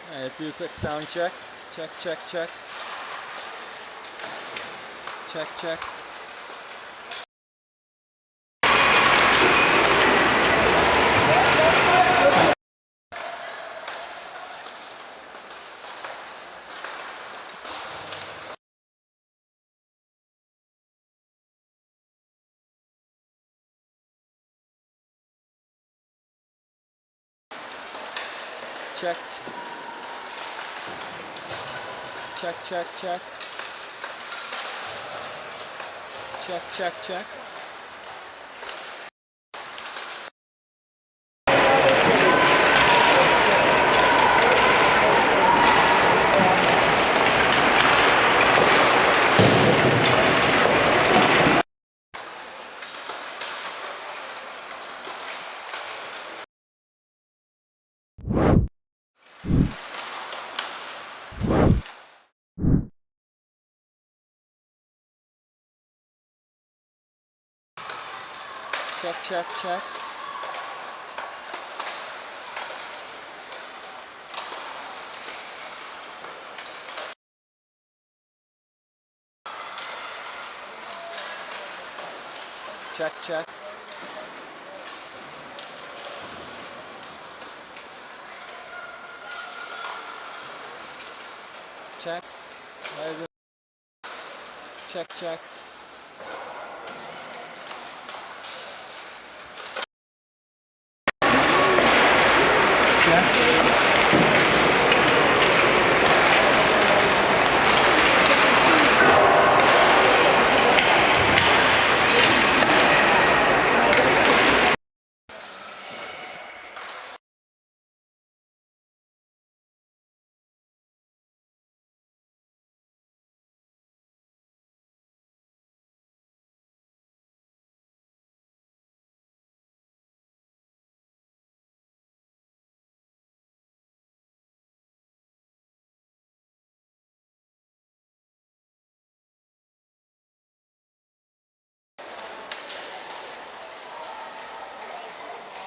Alright, do a quick sound check. Check, check, check. Check, check. Check. Check, check, check. Check, check, check. Check, check, check. Check, check. Check. Check, check. Check.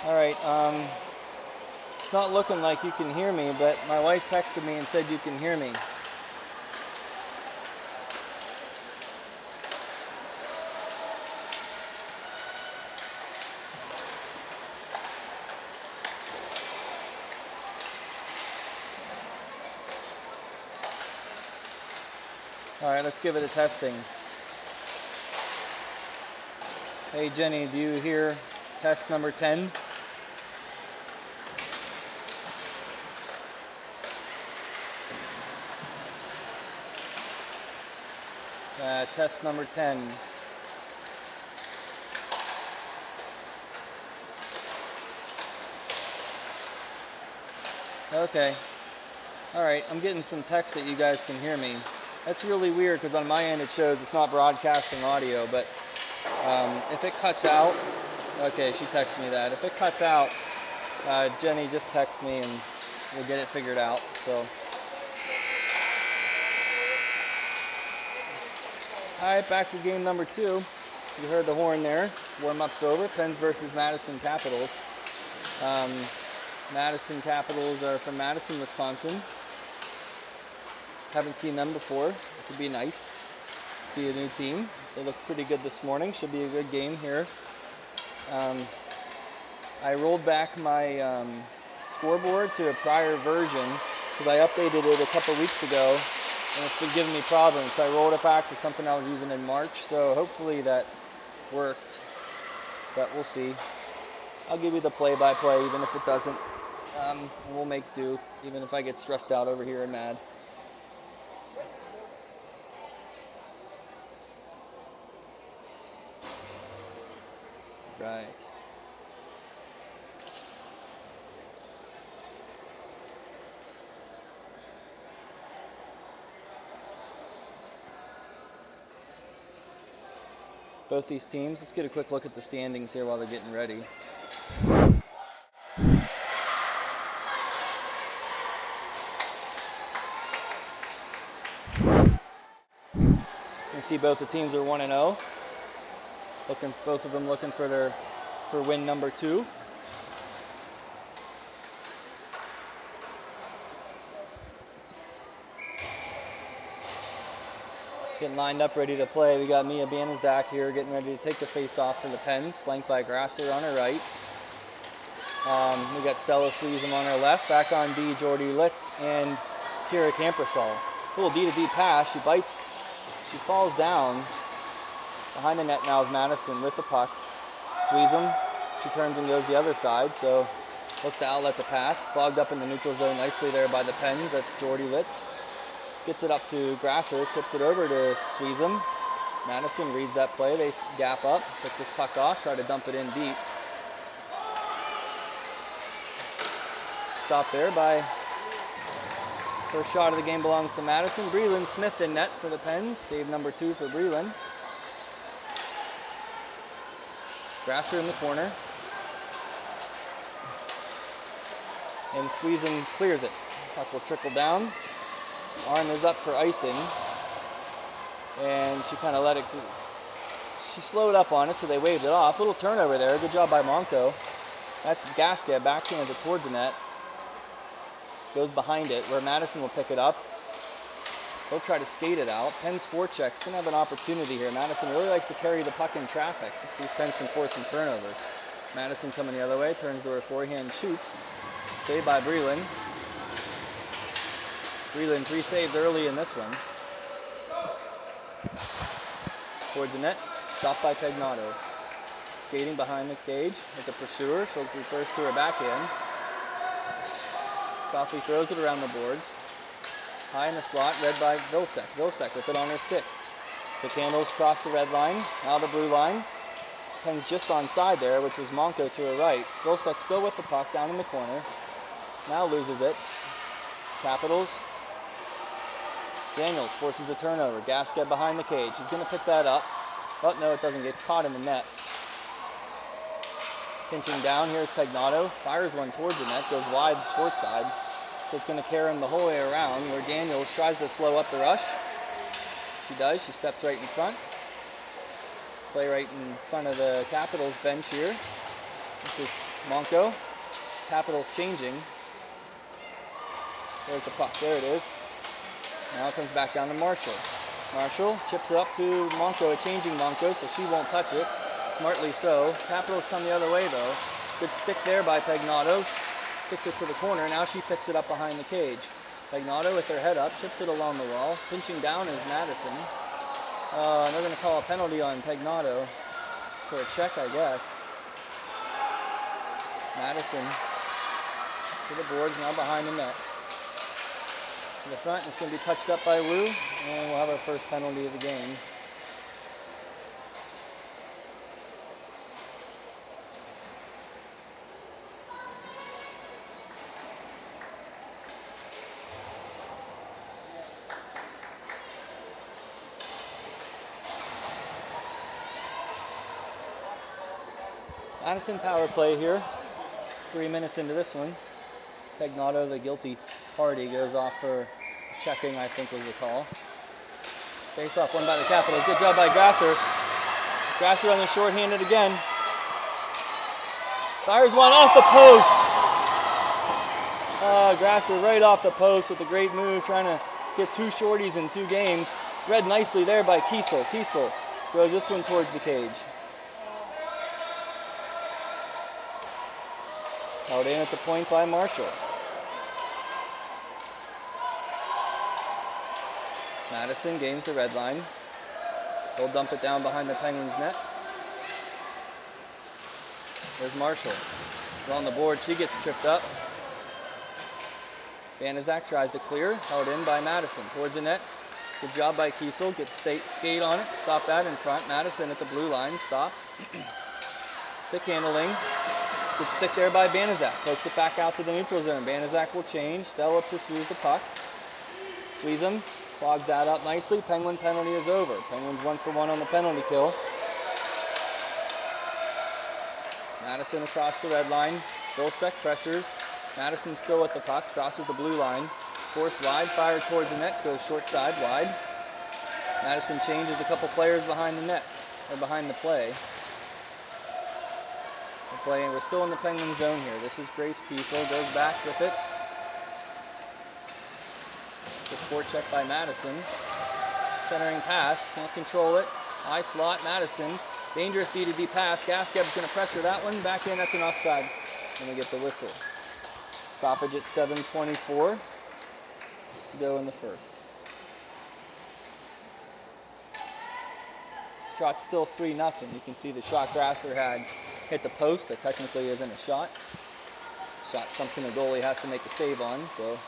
Alright, it's not looking like you can hear me, but my wife texted me and said you can hear me. Alright, let's give it a testing. Hey Jenny, do you hear test number 10? Test number 10. Okay. Alright, I'm getting some text that you guys can hear me. That's really weird because on my end it shows it's not broadcasting audio, but if it cuts out, okay, she texted me that. If it cuts out, Jenny just text me and we'll get it figured out. So, alright, back for game number 2. You heard the horn there. Warm-up's over. Pens versus Madison Capitals. Madison Capitals are from Madison, Wisconsin. Haven't seen them before. This would be nice. See a new team. They look pretty good this morning. Should be a good game here. I rolled back my scoreboard to a prior version because I updated it a couple weeks ago and it's been giving me problems. So I rolled it back to something I was using in March. So hopefully that worked, but we'll see. I'll give you the play-by-play even if it doesn't. We'll make do even if I get stressed out over here and mad. Right. Both these teams. Let's get a quick look at the standings here while they're getting ready. You see both the teams are 1-0. Both of them looking for win number 2. Getting lined up, ready to play. We got Mia Banizak here getting ready to take the face off for the Pens, flanked by Grasser on her right. We got Stella Suisham on her left. Back on D, Jordy Litz and Kira Campersall. Little D-to-D pass. She bites. She falls down. Behind the net now is Madison with the puck. Suisham. She turns and goes the other side, so looks to outlet the pass. Clogged up in the neutral zone nicely there by the Pens. That's Jordy Litz. Gets it up to Grasser. Tips it over to Suisham. Madison reads that play. They gap up. Pick this puck off. Try to dump it in deep. Stop there by first shot of the game belongs to Madison. Breland Smith in net for the Pens. Save number 2 for Breland. Grasser in the corner. And Suisham clears it. Puck will trickle down. Arm is up for icing. And she kind of let it, she slowed up on it, so they waved it off. Little turnover there. Good job by Monco. That's Gasca. Backhands it towards the net. Goes behind it, where Madison will pick it up. They'll try to skate it out. Pens forechecks. Gonna have an opportunity here. Madison really likes to carry the puck in traffic. Let's see if Pens can force some turnovers. Madison coming the other way, turns to her forehand, shoots. Saved by Breland. Breland 3 saves early in this one. Towards the net, stopped by Pegnato. Skating behind the cage with the pursuer. She'll reverse to her backhand. Softly throws it around the boards. High in the slot, read by Vilsek. Vilsek with it on her stick. Stick handles across the red line, now the blue line. Pens just onside there, which was Monco to her right. Vilsek still with the puck down in the corner. Now loses it. Capitals. Daniels forces a turnover. Gasquet behind the cage. He's going to pick that up. Oh, no, it doesn't. Gets caught in the net. Pinching down, here's Pegnato. Fires one towards the net, goes wide, short side. So it's going to carry him the whole way around, where Daniels tries to slow up the rush. She does. She steps right in front. Play right in front of the Capitals bench here. This is Monco. Capitals changing. There's the puck. There it is. Now it comes back down to Marshall. Marshall chips it up to Monco, a changing Monco, so she won't touch it. Smartly so. Capitals come the other way, though. Good stick there by Pegnato. Sticks it to the corner. Now she picks it up behind the cage. Pegnato with her head up, chips it along the wall. Pinching down is Madison. They're going to call a penalty on Pegnato for a check, I guess. Madison to the boards, now behind the net. To the front, it's going to be touched up by Wu, and we'll have our first penalty of the game. Madison power play here. 3 minutes into this one. Pegnato, the guilty party, goes off for checking, I think was the call. Face off one by the Capitals. Good job by Grasser. Grasser on the shorthanded again. Fires one off the post. Grasser right off the post with a great move, trying to get 2 shorties in 2 games. Read nicely there by Kiesel. Kiesel throws this one towards the cage. Held in at the point by Marshall. Madison gains the red line. They'll dump it down behind the Penguins' net. There's Marshall. She's on the board. She gets tripped up. Banizak tries to clear. Held in by Madison. Towards the net. Good job by Kiesel. Gets skate on it. Stop that in front. Madison at the blue line. Stops. Stick handling. Good stick there by Banizak. Pokes it back out to the neutral zone. Banizak will change. Stella pursues the puck. Suisham clogs that up nicely. Penguin penalty is over. Penguins 1 for 1 on the penalty kill. Madison across the red line. Vilsek pressures. Madison still with the puck. Crosses the blue line. Forced wide. Fired towards the net. Goes short side wide. Madison changes a couple players behind the net. Or behind the play. We're still in the Penguin zone here. This is Grace Kiesel. Goes back with it. Good forecheck by Madison. Centering pass, can't control it. High slot, Madison. Dangerous D to D pass. Gaskeb's going to pressure that one. Back in, that's an offside. And we get the whistle. Stoppage at 7:24 to go in the first. Shot's still 3-0. You can see the shot Grasser had hit the post. That technically isn't a shot. Shot something the goalie has to make a save on. So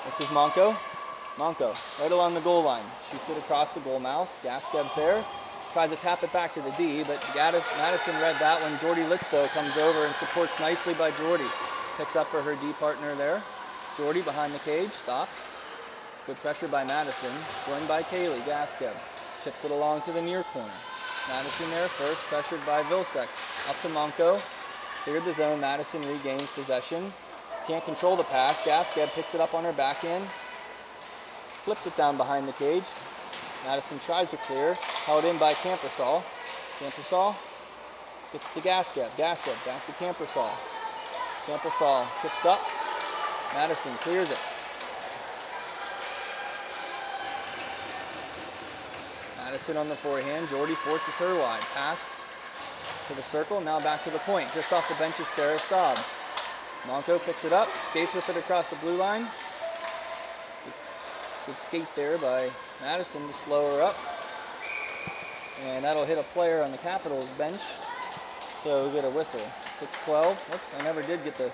this is Monco. Monco, right along the goal line. Shoots it across the goal mouth. Gaskeb's there. Tries to tap it back to the D, but Madison read that one. Jordy Litz, though, comes over and supports nicely by Jordy. Picks up for her D partner there. Jordy behind the cage, stops. Good pressure by Madison. Joined by Kaylee. Gaskeb chips it along to the near corner. Madison there first, pressured by Vilsek. Up to Monco. Cleared the zone. Madison regains possession. Can't control the pass. Gaskeb picks it up on her backhand. Flips it down behind the cage. Madison tries to clear. Held in by Campersall. Campersall gets to Gaskeb. Gaskeb back to Campersall. Campersall trips up. Madison clears it. Madison on the forehand. Jordy forces her wide. Pass to the circle. Now back to the point. Just off the bench is Sarah Staub. Monco picks it up. Skates with it across the blue line. Good skate there by Madison to slow her up. And that'll hit a player on the Capitals bench. So we get a whistle. 6:12. Whoops, I never did get the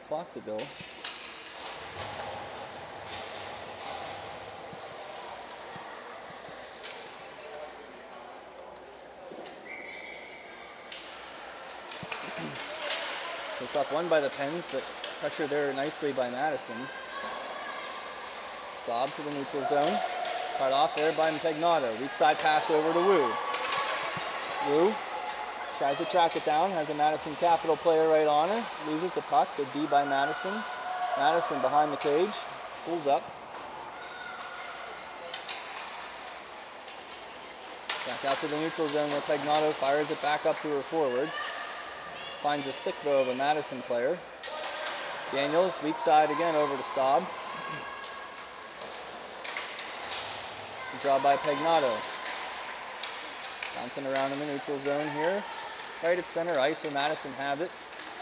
clock to go. It's up one by the Pens, but pressure there nicely by Madison. Staub to the neutral zone. Cut off there by Impegnato. Weak side pass over to Wu. Wu tries to track it down. Has a Madison Capital player right on her. Loses the puck. Good D by Madison. Madison behind the cage. Pulls up. Back out to the neutral zone where Impegnato fires it back up to her forwards. Finds a stick though of a Madison player. Daniels, weak side again over to Staub. Draw by Pegnato. Bouncing around in the neutral zone here. Right at center ice where Madison have it.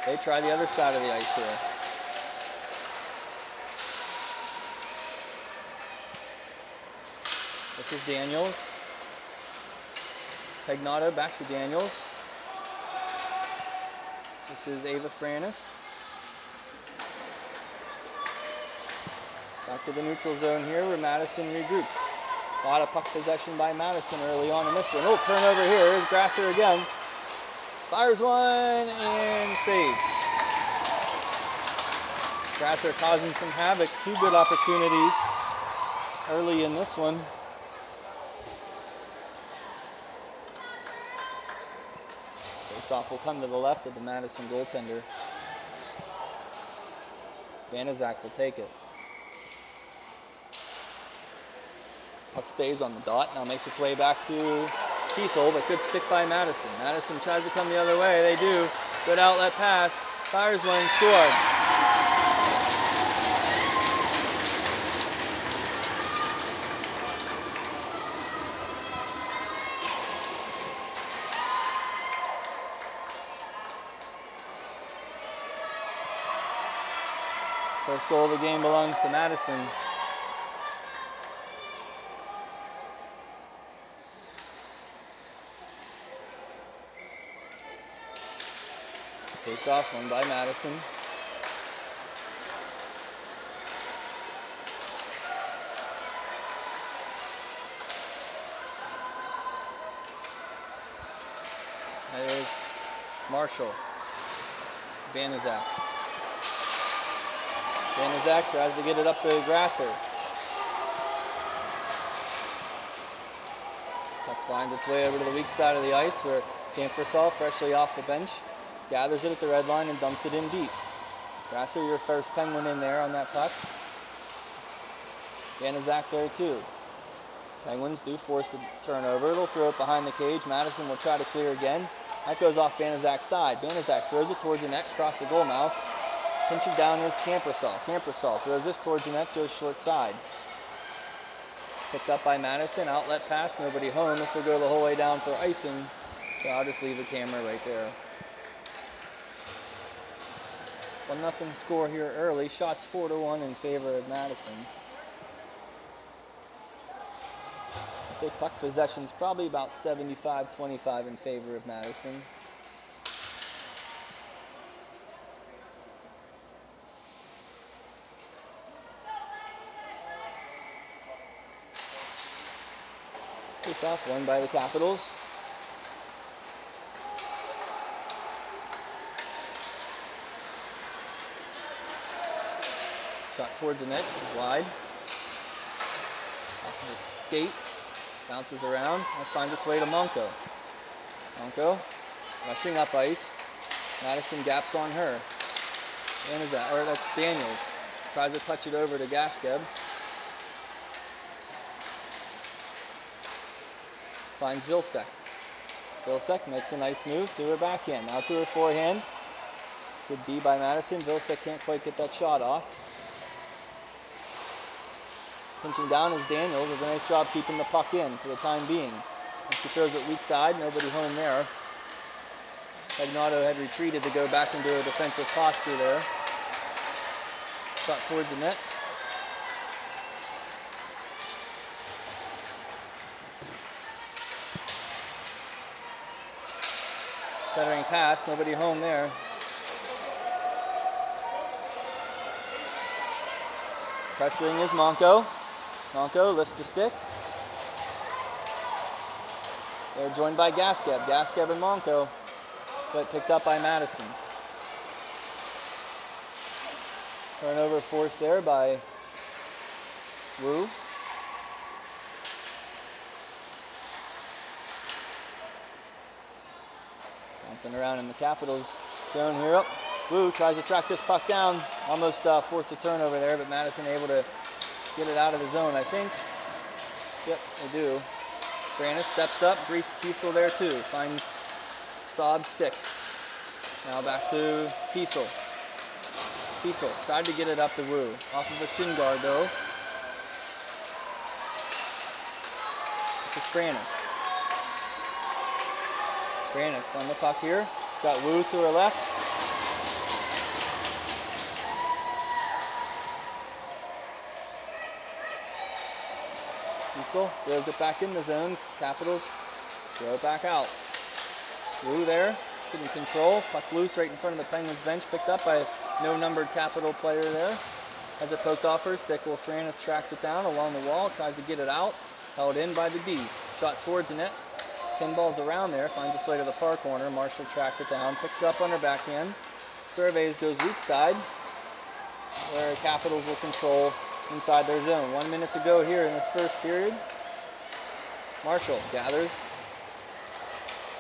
They try the other side of the ice here. This is Daniels. Pegnato back to Daniels. This is Ava Franis. Back to the neutral zone here where Madison regroups. A lot of puck possession by Madison early on in this one. Oh, turnover here. Here's Grasser again. Fires one and saves. Grasser causing some havoc. Two good opportunities early in this one. Face-off will come to the left of the Madison goaltender. Banaszak will take it. Puck stays on the dot. Now makes its way back to Kiesel, but good stick by Madison. Madison tries to come the other way. They do. Good outlet pass. Fires one, scored. First goal of the game belongs to Madison. Face off, won by Madison. There's Marshall. Banaszak. Banaszak tries to get it up to Grasser. Puck finds its way over to the weak side of the ice where Campersall, freshly off the bench, gathers it at the red line and dumps it in deep. Grasser, your first Penguin in there on that puck. Banaszak there too. Penguins do force the turnover. They'll throw it behind the cage. Madison will try to clear again. That goes off Banaszak's side. Banaszak throws it towards the net, across the goal mouth. Pinching down is Campersall. Campersall throws this towards the net, goes short side. Picked up by Madison, outlet pass, nobody home. This will go the whole way down for icing, so I'll just leave the camera right there. 1-0 score here early. Shots 4-1 in favor of Madison. I'd say puck possession's probably about 75-25 in favor of Madison. Face off won by the Capitals. Shot towards the net, wide. Off of the skate, bounces around, finds its way to Monco. Monco, rushing up ice. Madison gaps on her. And is that? Or that's Daniels. Tries to touch it over to Gaskeb. Finds Vilsek. Vilsek makes a nice move to her backhand. Now to her forehand. Good D by Madison. Vilsek can't quite get that shot off. Pinching down is Daniels. Does a nice job keeping the puck in for the time being. She throws it weak side. Nobody home there. Pagnato had retreated to go back into a defensive posture there. Shot towards the net. Centering pass, nobody home there. Pressuring is Monco. Monco lifts the stick. They're joined by Gaskeb. Gaskeb and Monco, but picked up by Madison. Turnover forced there by Wu. Bouncing around in the Capitals zone here. Up. Wu tries to track this puck down. Almost forced a turnover there, but Madison able to get it out of the zone, I think. Yep, they do. Brannis steps up. Grease Kiesel there too. Finds Staub's stick. Now back to Kiesel. Kiesel tried to get it up to Wu. Off of a shin guard though. This is Brannis. Brannis on the puck here. Got Wu to her left. Kiesel throws it back in the zone. Capitals throw it back out. Wu there. Couldn't control. Puck loose right in front of the Penguins bench. Picked up by a no-numbered Capital player there. Has it poked off her stick. Well, Frannis tracks it down along the wall. Tries to get it out. Held in by the D. Shot towards the net. Pinball's around there. Finds its way to the far corner. Marshall tracks it down. Picks it up on her backhand. Surveys, goes weak side. Where Capitals will control inside their zone. 1 minute to go here in this first period. Marshall gathers.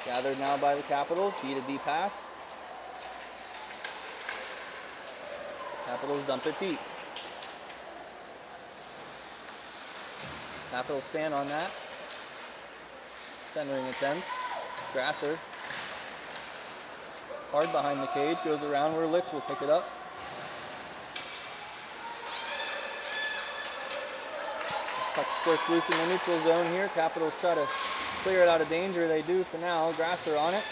Gathered now by the Capitals. B to D pass. Capitals dump it deep. Capitals stand on that. Centering attempt. Grasser. Hard behind the cage. Goes around where Litz will pick it up. Puck squirts loose in the neutral zone here. Capitals try to clear it out of danger. They do for now. Grasser on it.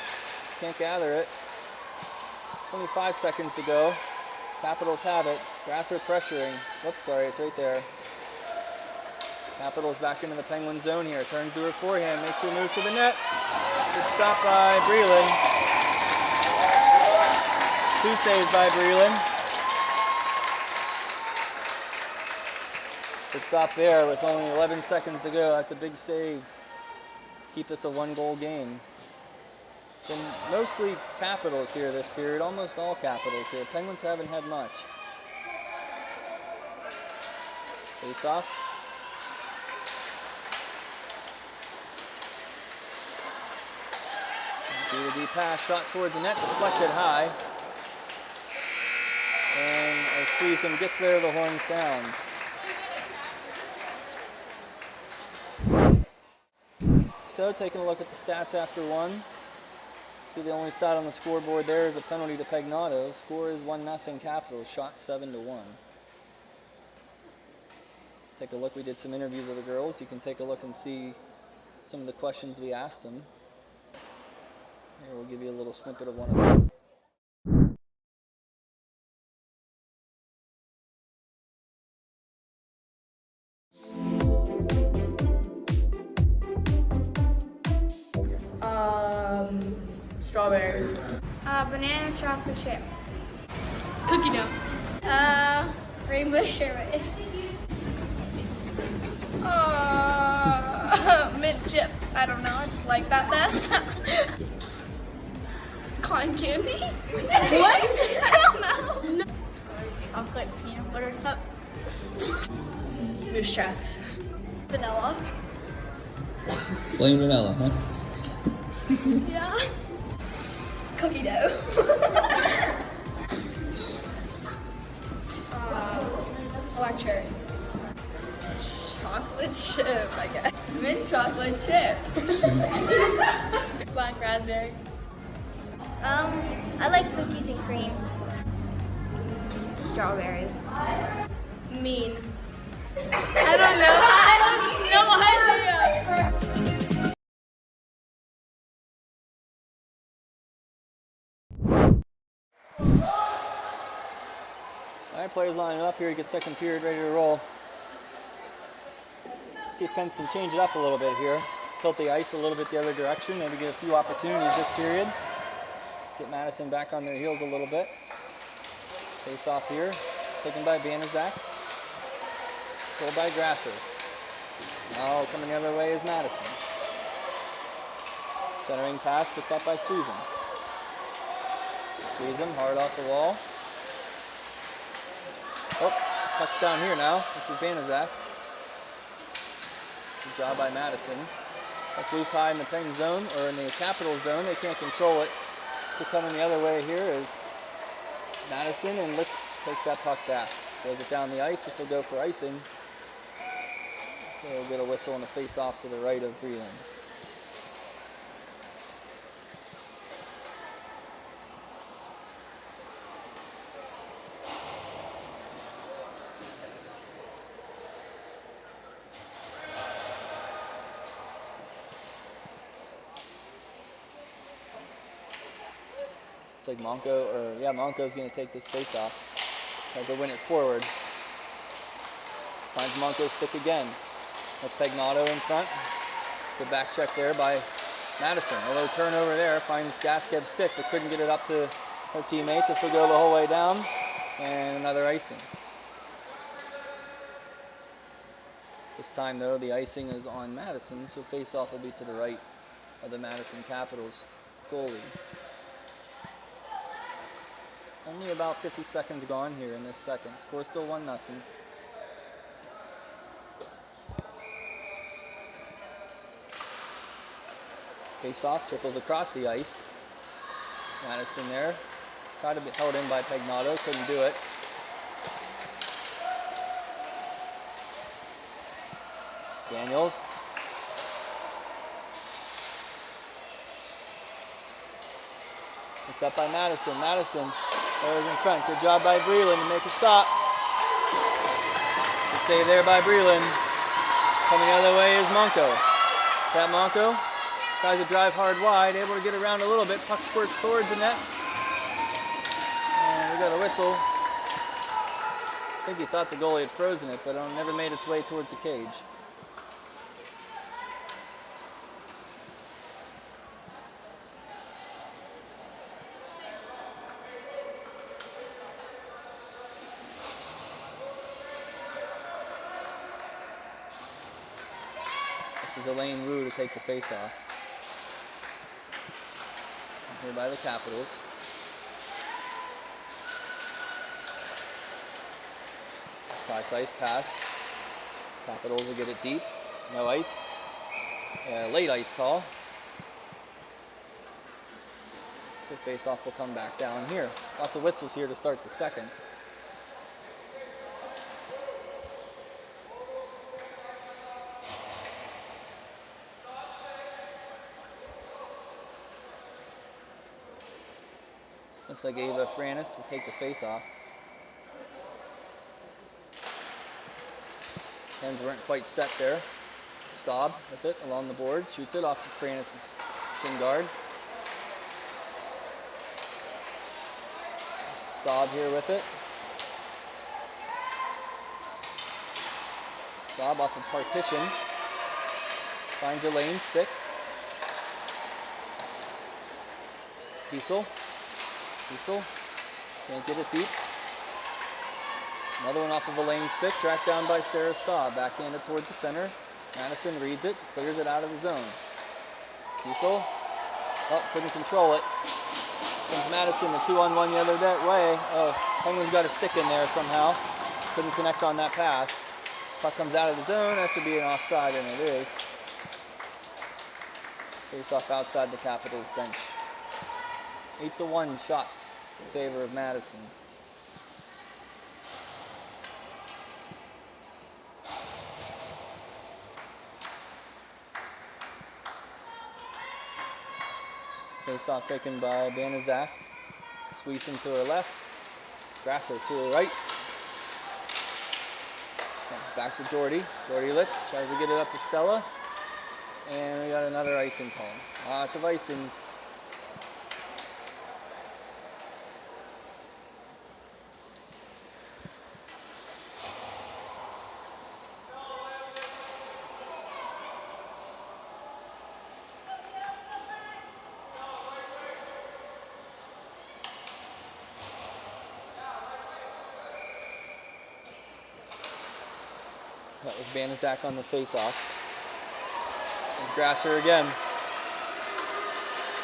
Can't gather it. 25 seconds to go. Capitals have it. Grasser pressuring. Whoops, sorry, it's right there. Capitals back into the Penguin zone here. Turns to her forehand. Makes her move to the net. Good stop by Breland. 2 saves by Breland. Good stop there with only 11 seconds to go. That's a big save. Keep this a 1-goal game. Been mostly Capitals here this period. Almost all Capitals here. Penguins haven't had much. Face off. D pass, shot towards the net, deflected high. And as Suisham gets there, the horn sounds. So taking a look at the stats after one. See the only stat on the scoreboard there is a penalty to Pagnato. Score is 1-0 Capitals, shot 7-1. take a look. We did some interviews of the girls. You can take a look and see some of the questions we asked them. Here, we'll give you a little snippet of one of them. Strawberry. Banana chocolate chip. Cookie dough. Rainbow sherbet. Mint chip. I don't know. I just like that best. Cotton candy. What? I don't know. No. Chocolate peanut butter cup. Moose tracks. Vanilla. Plain vanilla, huh? Yeah. Cookie dough. Black cherry. Chocolate chip, I guess. Mint chocolate chip. Black raspberry. I like cookies and cream. Strawberry. Mean. I don't know. I have no idea. Alright, players lining up here to get second period ready to roll. See if Pence can change it up a little bit here. Tilt the ice a little bit the other direction. Maybe get a few opportunities this period. Get Madison back on their heels a little bit. Face off here. Taken by Banaszak. Pulled by Grasser. Now coming the other way is Madison. Centering pass picked up by Suisham. Suisham hard off the wall. Oh, puck's down here now. This is Banaszak. Good job by Madison. Puck loose high in the Penn zone, or in the Capital zone. They can't control it. So coming the other way here is Madison, and Litz takes that puck back. Throws it down the ice. This will go for icing. So we'll get a whistle and a face-off to the right of Breland. Looks like Monco's going to take this face-off. Tries to win it forward. Finds Monco's stick again. That's Pagnato in front. Good back check there by Madison. A low turnover there. Finds Gaskeb's stick, but couldn't get it up to her teammates. This will go the whole way down. And another icing. This time, though, the icing is on Madison, so face-off will be to the right of the Madison Capitals goalie. Only about 50 seconds gone here in this second. Score still 1-0. Face-off trickles across the ice. Madison there. Tried to be held in by Pagnato. Couldn't do it. Daniels. Picked up by Madison. Madison there's in front. Good job by Breland to make a stop. Good save there by Breland. Coming the other way is Monco. That Monco tries to drive hard wide, able to get around a little bit. Puck squirts towards the net. And we got a whistle. I think he thought the goalie had frozen it, but it never made its way towards the cage. This is Elaine Wu to take the face-off. Here by the Capitals. Ice pass. Capitals will get it deep. No ice. Late ice call. So face-off will come back down here. Lots of whistles here to start the second. Looks like Ava Franis will take the face-off. Pens weren't quite set there. Staub with it along the board, shoots it off of Francis' shin guard. Staub here with it. Staub off of partition. Finds a lane, stick. Kiesel. Can't get it deep. Another one off of a lane stick, tracked down by Sarah Staub. Backhanded towards the center. Madison reads it, clears it out of the zone. Kiesel. Oh, couldn't control it. Comes Madison, a 2-on-1 the other way. Oh, Penguins got a stick in there somehow. Couldn't connect on that pass. Puck comes out of the zone after being offside, and it is. Face off outside the Capitals bench. 8-1 shots in favor of Madison. Face off taken by Banaszak. Suisham to her left. Grasser to her right. Back to Jordy. Jordy Litz tries to get it up to Stella. And we got another icing call. Lots of icings. That was Banaszak on the face-off. There's Grasser again.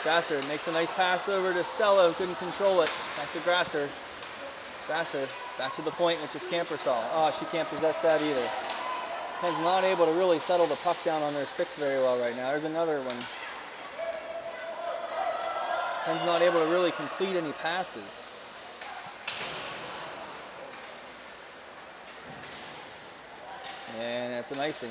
Grasser makes a nice pass over to Stella, who couldn't control it. Back to Grasser. Grasser back to the point, which is Campersall. Oh, she can't possess that either. Pen's not able to really settle the puck down on their sticks very well right now. There's another one. Pen's not able to really complete any passes. And that's an icing.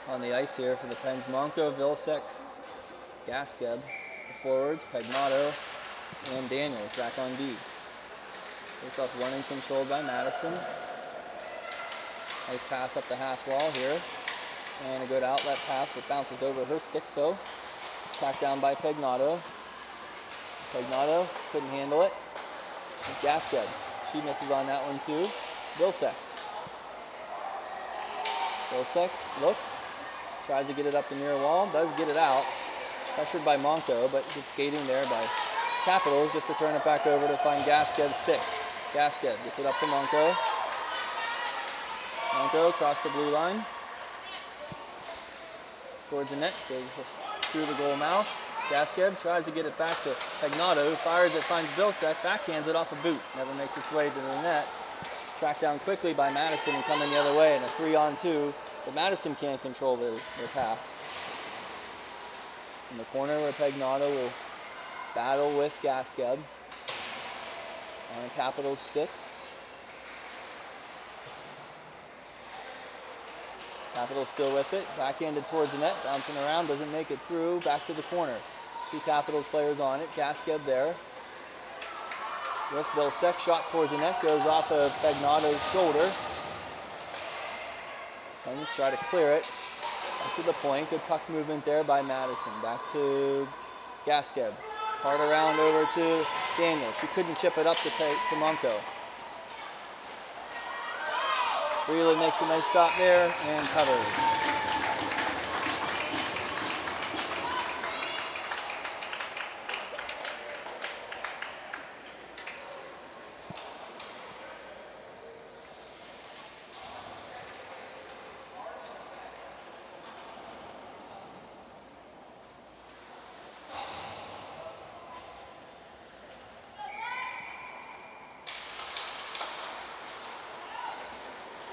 On the ice here for the Pens, Monko, Vilsek, Gaskeb. The forwards, Pegnato and Daniels back on D. Face off running controlled by Madison. Nice pass up the half wall here. And a good outlet pass, but bounces over her stick though. Tracked down by Pegnato. Pegnato couldn't handle it. Gaskeb. She misses on that one too. Vilsek. Vilsek looks. Tries to get it up the near wall. Does get it out. Pressured by Monko, but gets skating there by Capitals just to turn it back over to find Gaskeb's stick. Gaskeb gets it up to Monko. Monko across the blue line. Towards the net. Goes through the goal mouth. Gaskeb tries to get it back to Pegnato, who fires it, finds Vilsek, backhands it off a boot. Never makes its way to the net. Tracked down quickly by Madison and coming the other way in a 3-on-2. But Madison can't control their pass. In the corner where Pegnato will battle with Gaskeb on a Capitals stick. Capitals still with it. Backhanded towards the net. Bouncing around. Doesn't make it through. Back to the corner. Two Capitals players on it. Gaskeb there. With Vilsek. Shot towards the net. Goes off of Pegnato's shoulder. Pens try to clear it. Back to the point. Good puck movement there by Madison. Back to Gaskeb. Hard around over to Daniel. She couldn't chip it up to Monko. Really makes a nice stop there and covers.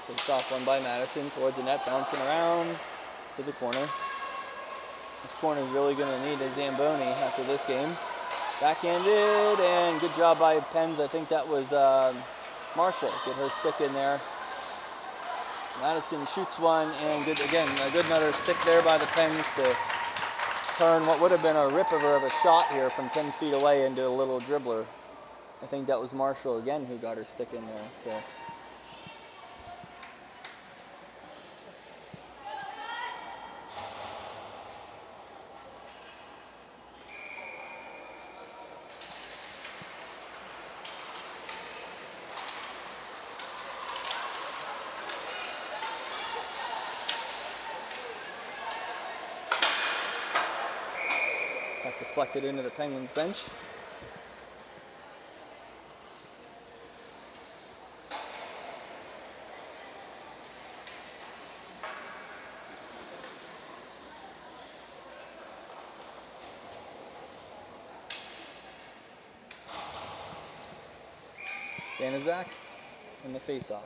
Good off one by Madison towards the net, bouncing around to the corner. This corner is really going to need a Zamboni after this game. Backhanded, and good job by Pens. I think that was Marshall get her stick in there. Madison shoots one, and good again. A good another stick there by the Pens to turn what would have been a ripper of a shot here from 10 feet away into a little dribbler. I think that was Marshall again who got her stick in there. So. Got deflected into the Penguins bench. Banaszak in the face-off.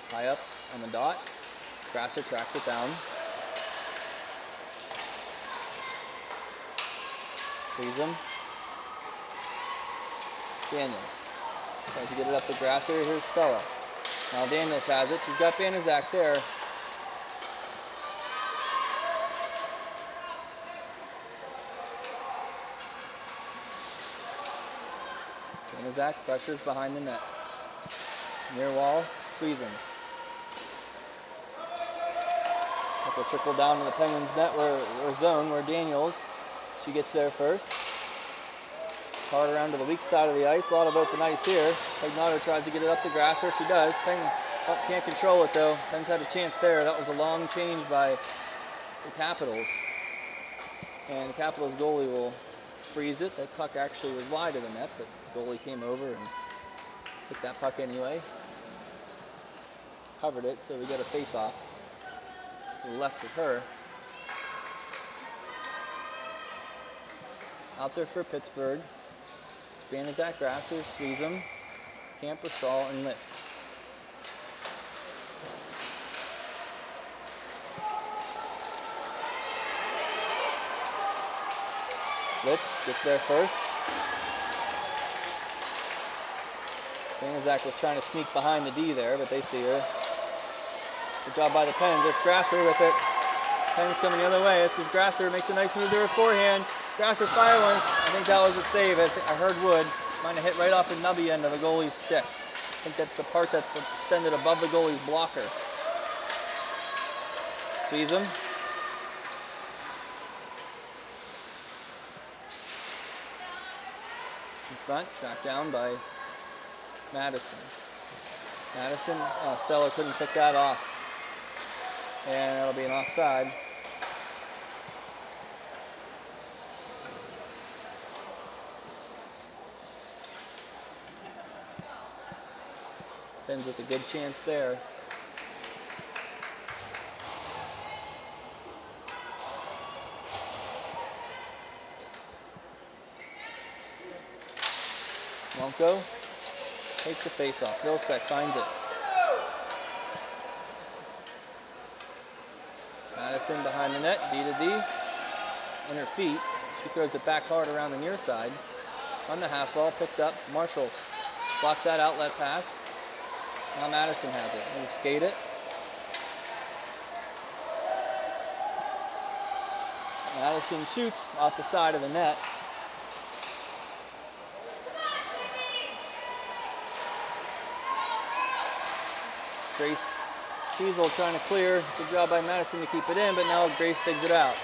High up on the dot. Grasser tracks it down. Sees him. Daniels tries to get it up to Grasser. Here's Stella. Now Daniels has it. She's got Banaszak there. Banaszak pressures behind the net. Near wall, Suisham. Have to trickle down to the Penguins net or zone where Daniels. She gets there first. Hard around to the weak side of the ice. A lot of open ice here. Pegnato tries to get it up to Grasser. She does. Penguins can't control it though. Pens had a chance there. That was a long change by the Capitals. And the Capitals goalie will freeze it. That puck actually was wide of the net, but the goalie came over and took that puck anyway. Covered it, so we got a face-off to the left of her. Out there for Pittsburgh. Banaszak, Grasser, Suisham, Campersall, and Litz. Litz gets there first. Banaszak was trying to sneak behind the D there, but they see her. Good job by the Pens. It's Grasser with it. Pens coming the other way. This is Grasser. Makes a nice move to her forehand. Grasser fire once. I think that was a save. I heard Wood. Might have hit right off the nubby end of the goalie's stick. I think that's the part that's extended above the goalie's blocker. Sees him. In front, tracked down by Madison. Stella couldn't pick that off. And that'll be an offside. Pens with a good chance there. Monko takes the face-off. Vilsack finds it. Madison behind the net, D to D. In her feet. She throws it back hard around the near side. On the half ball, picked up. Marshall blocks that outlet pass. Now Madison has it. We'll skate it. Madison shoots off the side of the net. Grace Kiesel trying to clear. Good job by Madison to keep it in, but now Grace digs it out.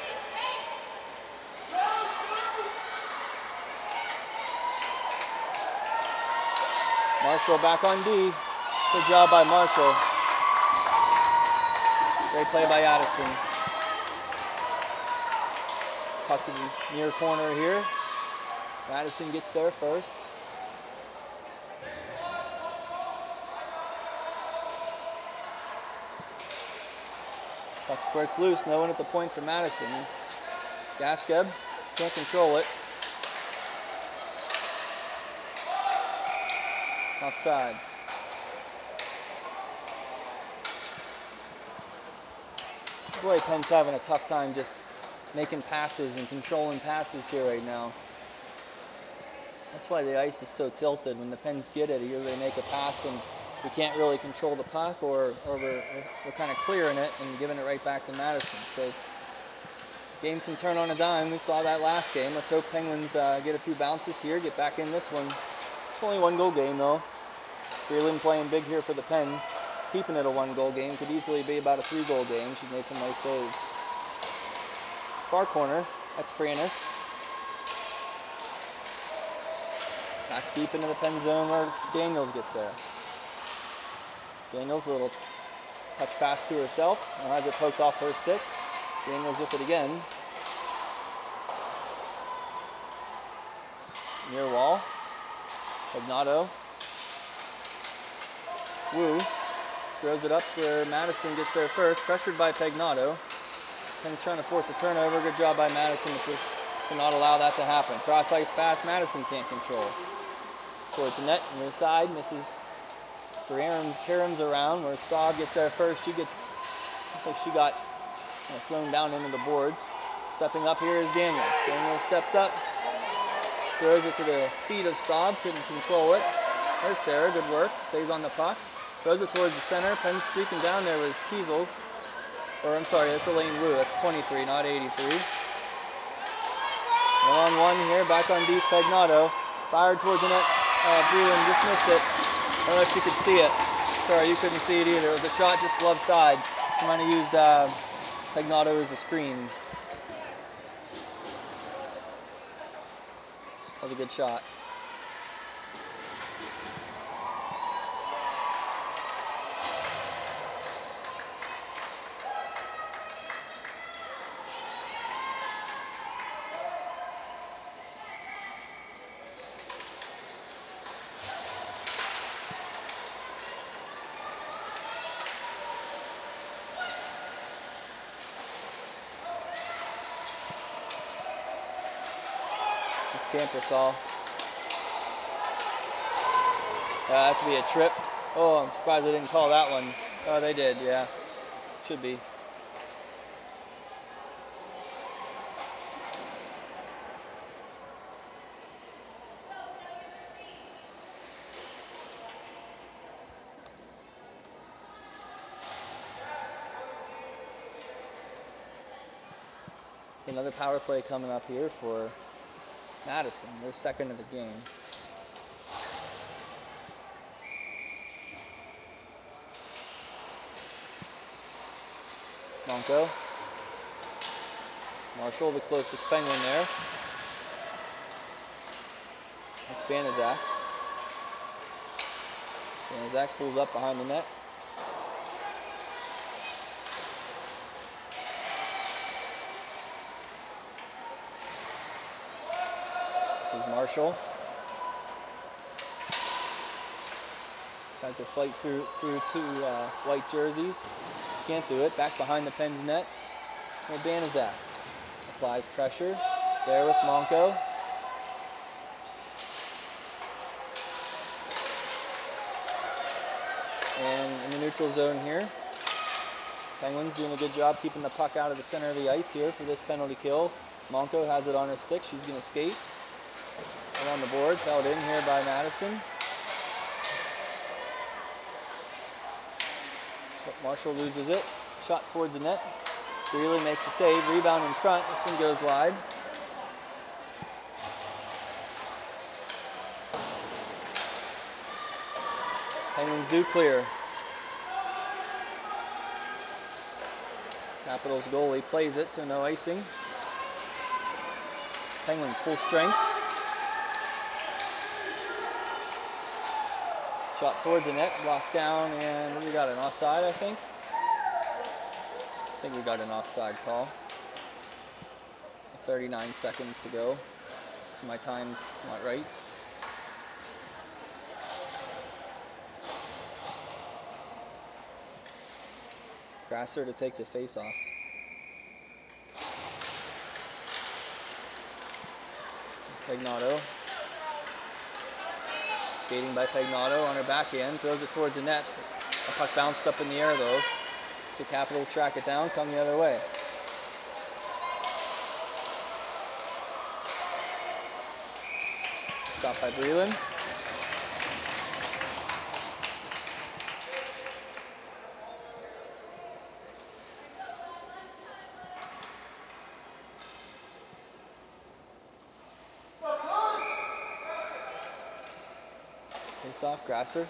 Marshall back on D. Good job by Marshall. Great play by Addison. Puck to the near corner here. Madison gets there first. Puck squirts loose. No one at the point for Madison. Gaskeb can't control it. Offside. Boy, Penn's having a tough time just making passes and controlling passes here right now. That's why the ice is so tilted. When the Pens get it, either they make a pass and we can't really control the puck, or we're kind of clearing it and giving it right back to Madison. So game can turn on a dime. We saw that last game. Let's hope Penguins get a few bounces here, get back in this one. It's only 1-goal game though. Freeland playing big here for the Pens. Keeping it a 1-goal game. Could easily be about a 3-goal game. She's made some nice saves. Far corner. That's Franis. Back deep into the Pen zone where Daniels gets there. Daniels, a little touch pass to herself. Now has it poked off her stick. Daniels with it again. Near wall. Pagnato. Wu throws it up where Madison gets there first. Pressured by Pagnato. Pens trying to force a turnover. Good job by Madison to not allow that to happen. Cross ice pass. Madison can't control. Towards the net, near side, misses for Karam's around where Staub gets there first. Looks like she got thrown down into the boards. Stepping up here is Daniels. Daniels steps up, throws it to the feet of Staub, couldn't control it. There's Sarah, good work, stays on the puck. Throws it towards the center. Penn streaking down there was Kiesel. Or I'm sorry, that's Elaine Wu. That's 23, not 83. 1-on-1 here, back on Dees Pagnato. Fired towards the net. Breland just missed it. I don't know if you could see it. Sorry, you couldn't see it either. It was a shot just glove side. She might have used Pagnato as a screen. That was a good shot. Campersall. That to be a trip. Oh, I'm surprised they didn't call that one. Oh, they did, yeah. Should be. Another power play coming up here for Madison, their second of the game. Monko. Marshall, the closest Penguin there. That's Banaszak. Banaszak pulls up behind the net. This is Marshall. Tried to fight through two white jerseys. Can't do it. Back behind the Pens net. And Banaszak applies pressure. There with Monko. And in the neutral zone here. Penguins doing a good job keeping the puck out of the center of the ice here for this penalty kill. Monko has it on her stick. She's going to skate. Around the boards, held in here by Madison. But Marshall loses it. Shot towards the net. Greeley makes the save. Rebound in front. This one goes wide. Penguins do clear. Capitals goalie plays it, so no icing. Penguins full strength. Shot towards the net, blocked down, and what do we got, an offside, I think? I think we got an offside call. 39 seconds to go, so my time's not right. Grasser to take the face off. Pagnato. Skating by Pagnato on her backhand, throws it towards the net. The puck bounced up in the air though, so Capitals track it down, come the other way. Stop by Breland. Face off, Grasser.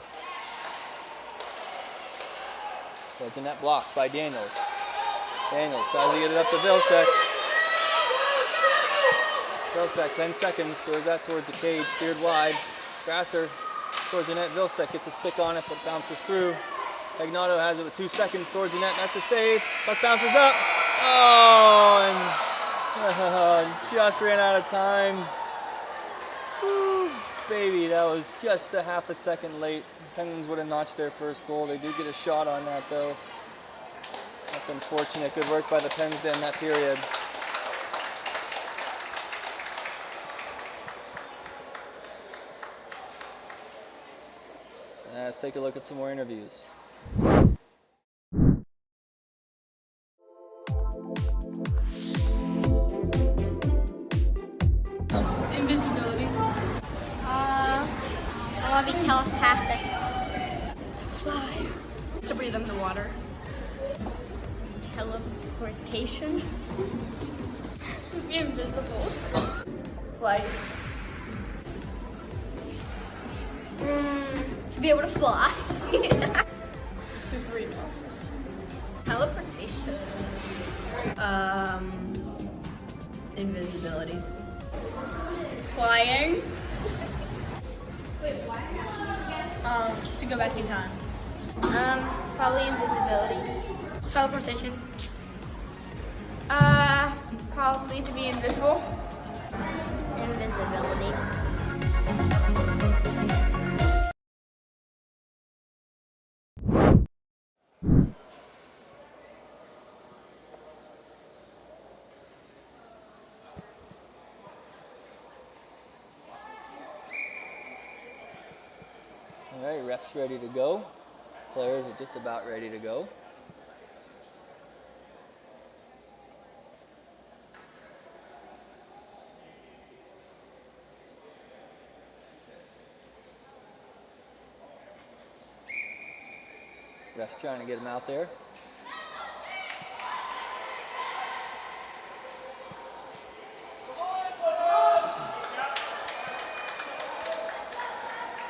Towards the net, blocked by Daniels. Daniels tries to get it up to Vilsack. Vilsack, 10 seconds, throws that towards the cage, steered wide. Grasser towards the net, Vilsack gets a stick on it, but bounces through. Pagnato has it with 2 seconds towards the net, that's a save. Puck bounces up. Oh, and just ran out of time. Whew, baby, that was just a half a second late. Penguins would have notched their first goal. They do get a shot on that, though. That's unfortunate. Good work by the Pens to end that period. Let's take a look at some more interviews. Invisibility. I want to be telepathic. To fly. To breathe underwater. Teleportation. To be invisible. Flight. To be able to fly. Super reflexes. Teleportation. Invisibility. Flying. To go back in time. Probably invisibility. Teleportation. Probably to be invisible. Invisibility. All right, refs ready to go. Players are just about ready to go. Refs trying to get him out there.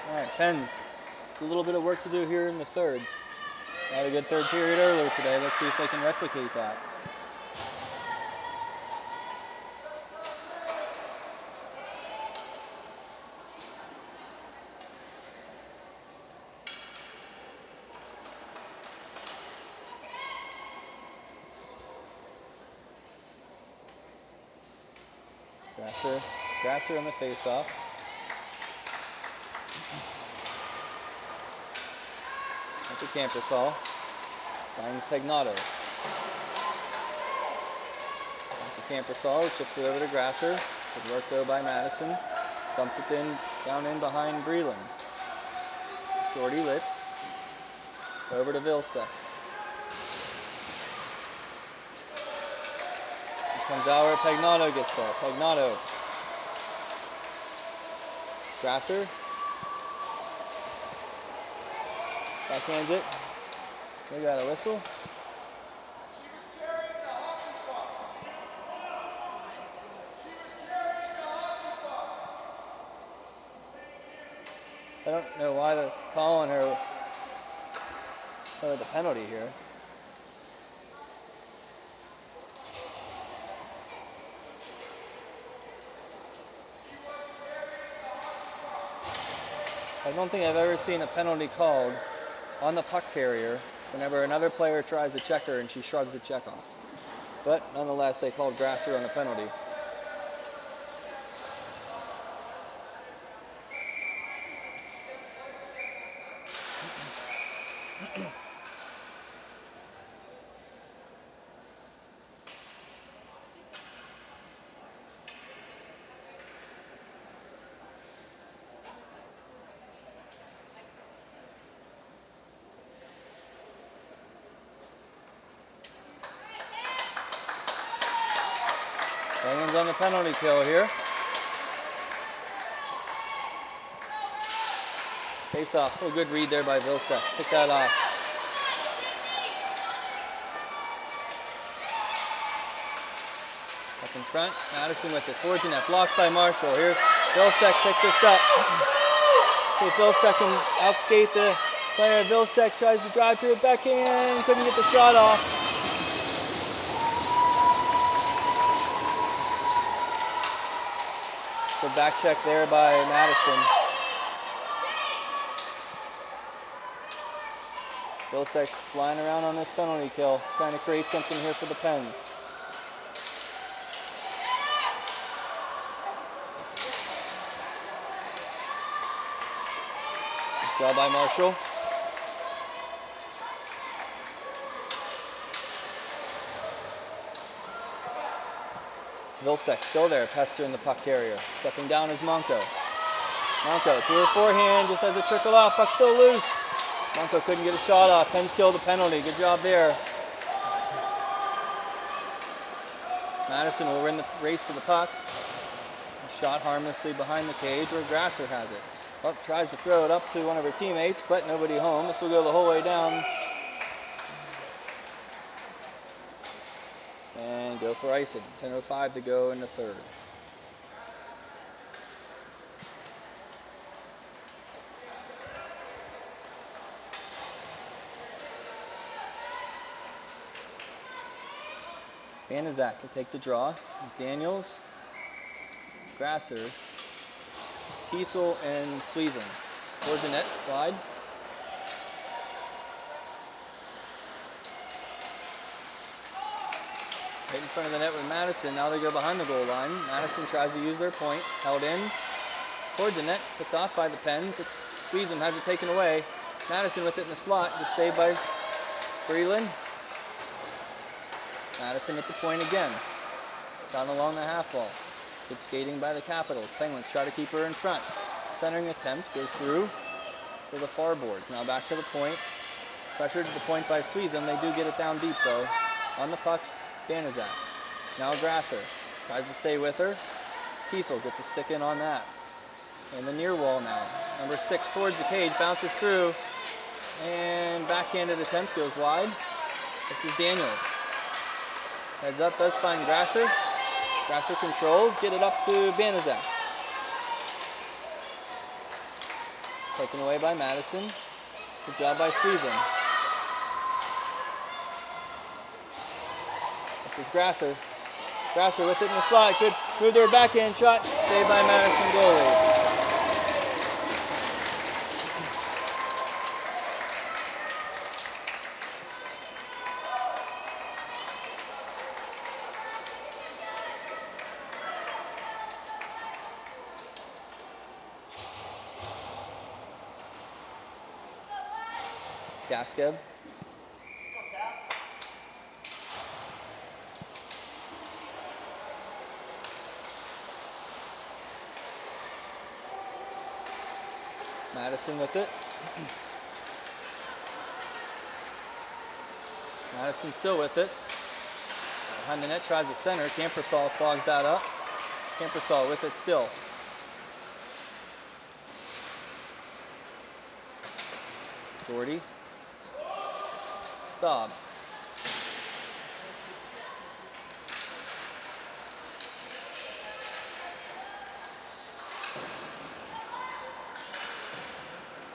All right, Pens. A little bit of work to do here in the third. Had a good third period earlier today. Let's see if they can replicate that. Grasser on the face-off. At the Campersall. Finds Pagnato. At the Campersall, chips it over to Grasser. Good work though by Madison. Dumps it in, down in behind Breland. Jordy Litz. Over to Vilsack. Comes out where Pagnato gets there. Pagnato. Grasser. Backhands it. We got a whistle. I don't know why they're calling her the penalty here. I don't think I've ever seen a penalty called on the puck carrier whenever another player tries to check her and she shrugs the check off. But nonetheless, they called Grasser on the penalty. Penguins on the penalty kill here. Face off. Oh, good read there by Vilsack. Pick that off. Up in front. Madison with it towards the net. Blocked by Marshall. Here, Vilsack picks this up. Okay, Vilsack can outskate the player. Vilsack tries to drive to it. Backhand. Couldn't get the shot off. The back check there by Madison. Vilsack's flying around on this penalty kill, trying to create something here for the Pens. Nice job by Marshall. Vilsack still there, pestering the puck carrier. Stepping down is Monko. Monko to her forehand, just has a trickle off, puck still loose. Monko couldn't get a shot off. Pens kill the penalty. Good job there. Madison will win the race to the puck. Shot harmlessly behind the cage where Grasser has it. Well, tries to throw it up to one of her teammates, but nobody home. This will go the whole way down. And go for icing. 10:05 to go in the third. Banaszak will take the draw. Daniels, Grasser, Kiesel, and Suisham. Towards the net, wide. Right in front of the net with Madison. Now they go behind the goal line. Madison tries to use their point. Held in. Towards the net. Picked off by the Pens. It's Suisham has it taken away. Madison with it in the slot. Gets saved by Breland. Madison at the point again. Down along the half wall. Good skating by the Capitals. Penguins try to keep her in front. Centering attempt goes through for the far boards. Now back to the point. Pressured to the point by Suisham. They do get it down deep though. On the pucks, Banaszak. Now Grasser tries to stay with her. Kiesel gets a stick in on that. And the near wall now. Number 6 towards the cage. Bounces through. And backhanded attempt goes wide. This is Daniels. Heads up, does find Grasser. Grasser controls, get it up to Banaszak. Taken away by Madison. Good job by Suisham. This is Grasser. Grasser with it in the slot. Could move to her backhand shot. Saved by Madison goalie. Gaskeb. Madison with it. Madison still with it. Behind the net tries the center. Campersall clogs that up. Campersall with it still. Doherty. Staub.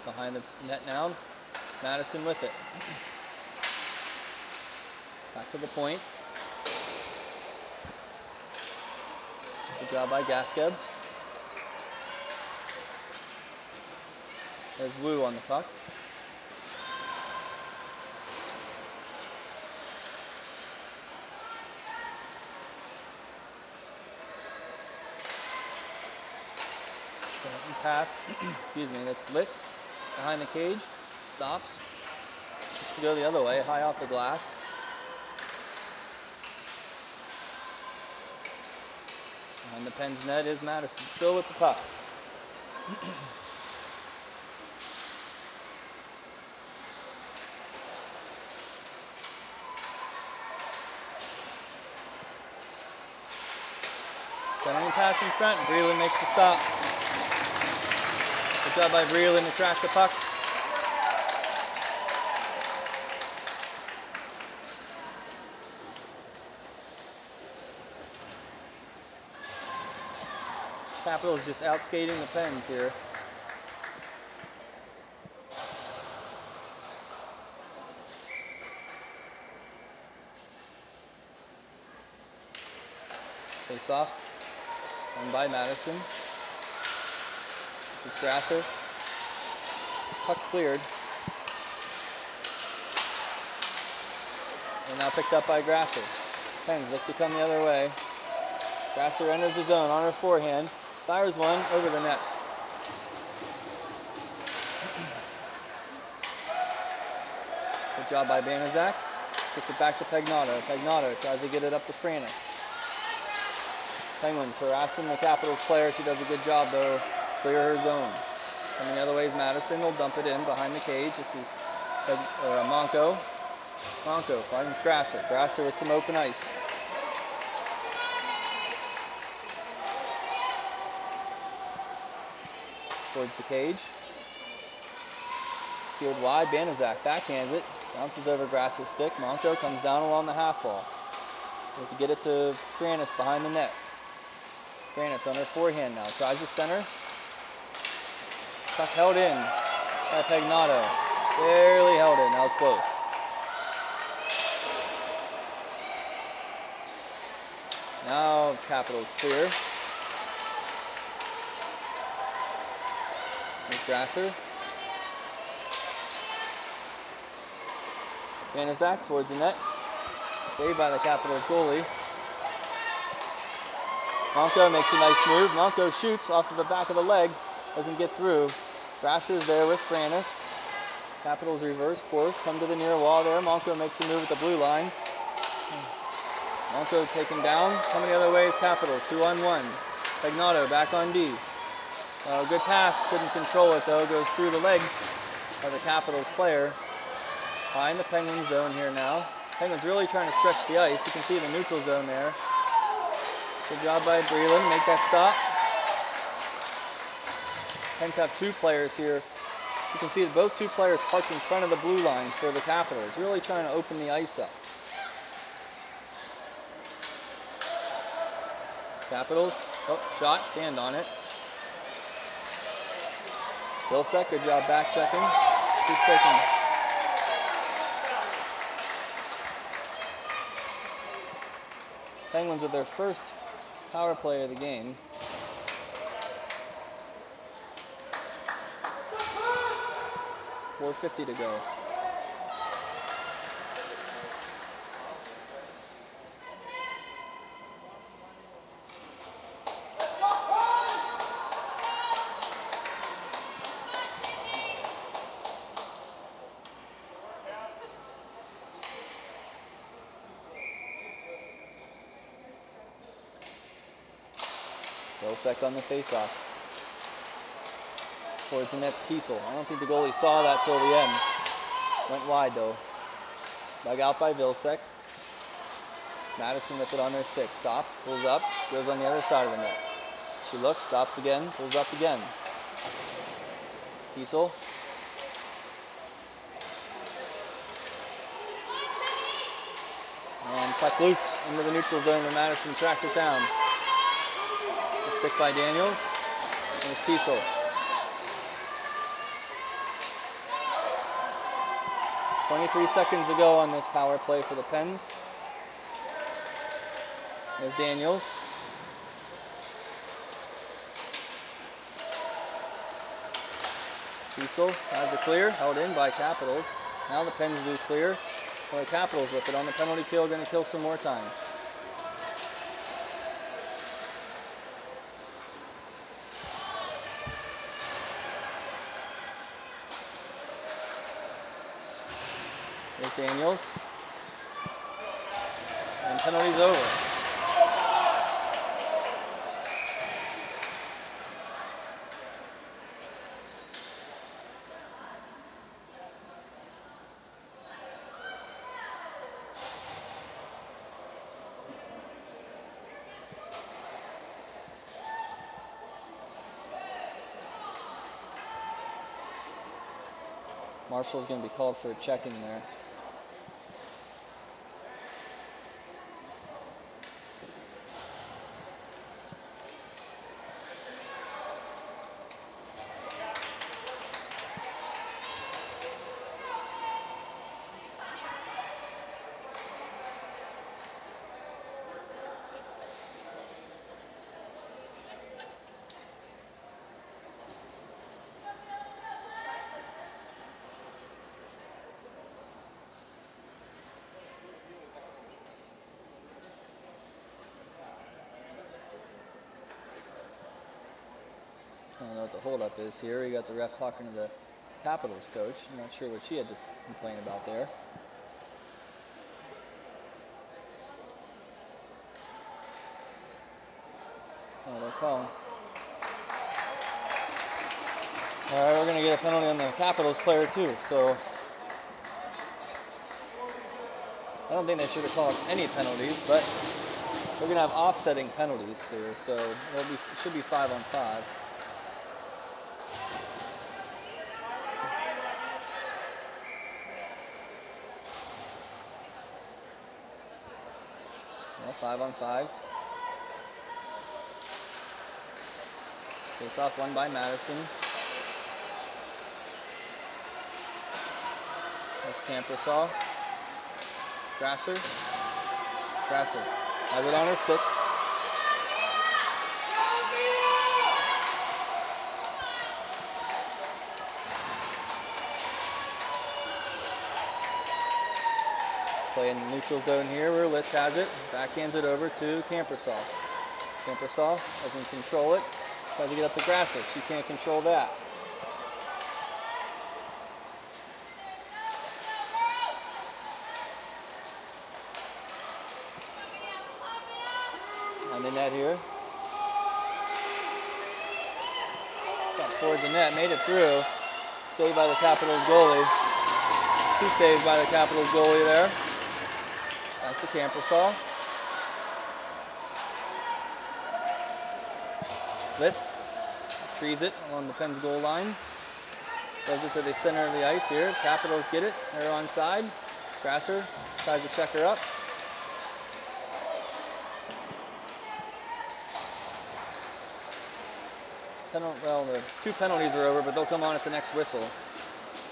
Behind the net now. Madison with it. Back to the point. Good job by Gaskeb. There's Wu on the puck. Pass, excuse me, that's Litz behind the cage, stops, looks to go the other way, high off the glass. Behind the Pens net is Madison, still with the puck. Sending pass in front, Breland makes the stop. Good job by Breland to track the puck. Capitals just outskating the Pens here. Face off. Done by Madison. This is Grasser. Puck cleared. And now picked up by Grasser. Pens look to come the other way. Grasser enters the zone on her forehand. Fires one over the net. Good job by Banaszak. Gets it back to Pagnato. Pagnato tries to get it up to Franis. Penguins harassing the Capitals player. She does a good job though. Clear her zone. Coming the other way is Madison. Will dump it in behind the cage. This is Monco. Monco finds Grasser. Grasser with some open ice. Towards the cage. Steered wide. Banaszak backhands it. Bounces over Grasser's stick. Monco comes down along the half wall. Has to get it to Franis behind the net. Franis on her forehand now. Tries to center. Puck held in by Pagnato. Barely held in. Now it's close. Now Capitals clear. There's Grasser. Banaszak towards the net. Saved by the Capitals goalie. Monco makes a nice move. Monco shoots off of the back of the leg. Doesn't get through. Grasser's there with Franis. Capitals reverse course. Come to the near wall there. Monco makes a move at the blue line. Monco taken down. Coming the other way is Capitals. 2-on-1. Pagnato back on D. Good pass. Couldn't control it though. Goes through the legs of the Capitals player. Behind the Penguins zone here now. Penguins really trying to stretch the ice. You can see the neutral zone there. Good job by Breland. Make that stop. Pens have two players here. You can see that both two players parked in front of the blue line for the Capitals. Really trying to open the ice up. Capitals. Oh, shot. Stand on it. Vilsack, good job back checking. Who's taking? Penguins with their first power play of the game. .450 to go. Vilsack on the face-off. Towards the net's Kiesel. I don't think the goalie saw that till the end. Went wide though. Dug out by Vilsack. Madison with it on their stick. Stops, pulls up, goes on the other side of the net. She looks, stops again, pulls up again. Kiesel. And puck loose into the neutral zone where Madison tracks it down. The stick by Daniels. And it's Kiesel. 23 seconds to go on this power play for the Pens. There's Daniels. Kiesel has the clear, held in by Capitals. Now the Pens do clear. Well, the Capitals with it on the penalty kill, going to kill some more time. There's Daniels. And penalty's over. Marshall's going to be called for a checking there. I don't know what the holdup is here. You got the ref talking to the Capitals coach. I'm not sure what she had to complain about there. Oh, they're calling. All right, we're going to get a penalty on the Capitals player too. So I don't think they should have called any penalties, but we're going to have offsetting penalties here. So it should be 5-on-5. Well, 5-on-5. Face off won by Madison. That's Campersaw. Grasser has it on her stick. Play in the neutral zone here where Litz has it. Backhands it over to Campersaw. Campersaw doesn't control it. Tries to get up to Grasser. She can't control that. On the net here. Got towards the net, made it through. Saved by the Capitals goalie. 2 saves by the Capitals goalie there. Back to Campersaw. Litz retrieves it along the Penn's goal line. Goes it to the center of the ice here. Capitals get it. They're onside. Grasser tries to check her up. Well, the 2 penalties are over, but they'll come on at the next whistle.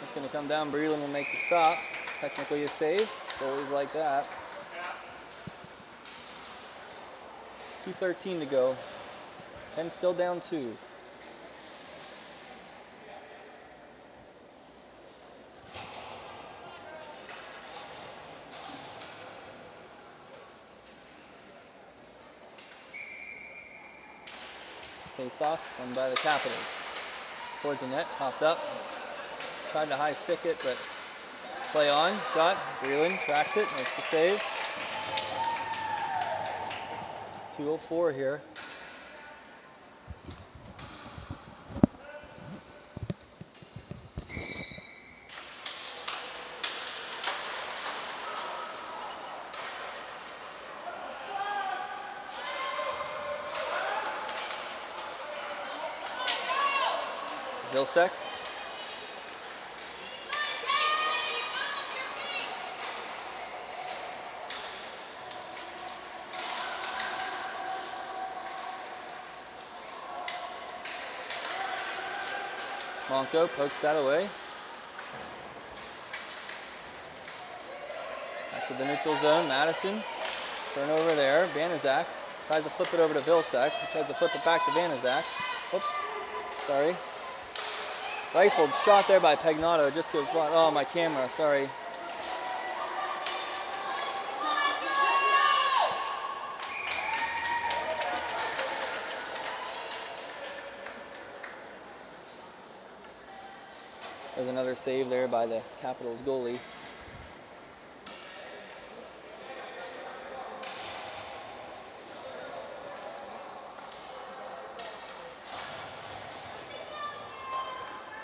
It's going to come down. Breland will make the stop. Technically a save. Goalies like that. 2:13 to go. Penn still down 2. Face off, won by the Capitals. Towards the net, popped up. Tried to high stick it, but play on. Shot. Breland tracks it, makes the save. 2:04 here. Vilsek. Monko pokes that away. Back to the neutral zone. Madison. Turnover there. Vanizak tries to flip it over to Vilsek. He tries to flip it back to Vanizak. Oops. Sorry. Rifled shot there by Pagnato. Just goes, oh, my camera. Sorry. There's another save there by the Capitals goalie.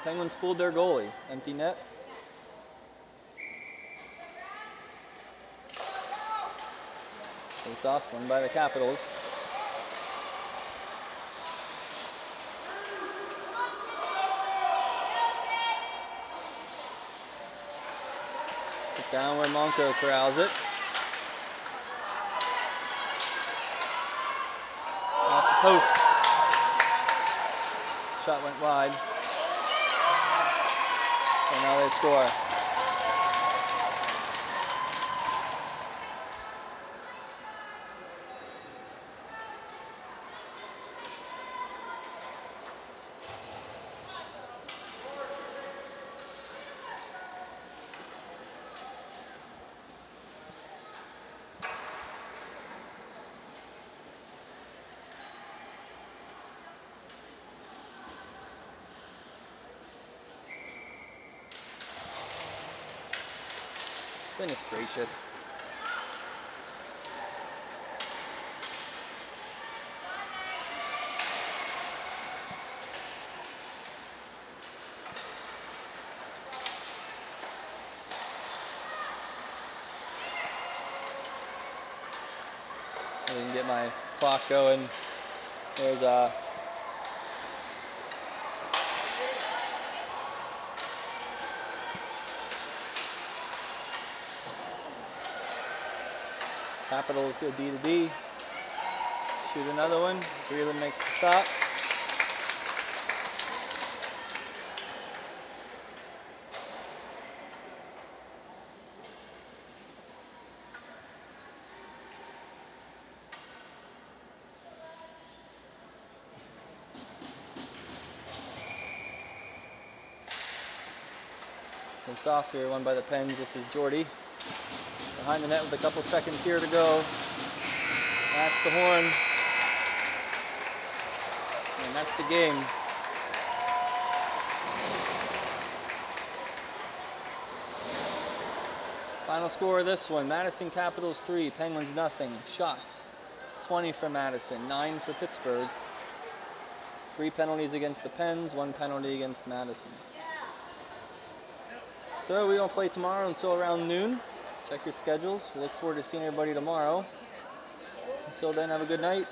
Penguins fooled their goalie. Empty net. Face off, won by the Capitals. Down where Monco corrals it. Off the post. Shot went wide. So now they score. Goodness gracious. I didn't get my clock going. There's Capitals go D to D. Shoot another one. Breland makes the stop. Face off here, won by the Pens. This is Jordy. Behind the net with a couple seconds here to go. That's the horn. And that's the game. Final score of this one, Madison Capitals 3, Penguins nothing. Shots, 20 for Madison, 9 for Pittsburgh. 3 penalties against the Pens, 1 penalty against Madison. So we don't play tomorrow until around noon. Check your schedules. We look forward to seeing everybody tomorrow. Until then, have a good night.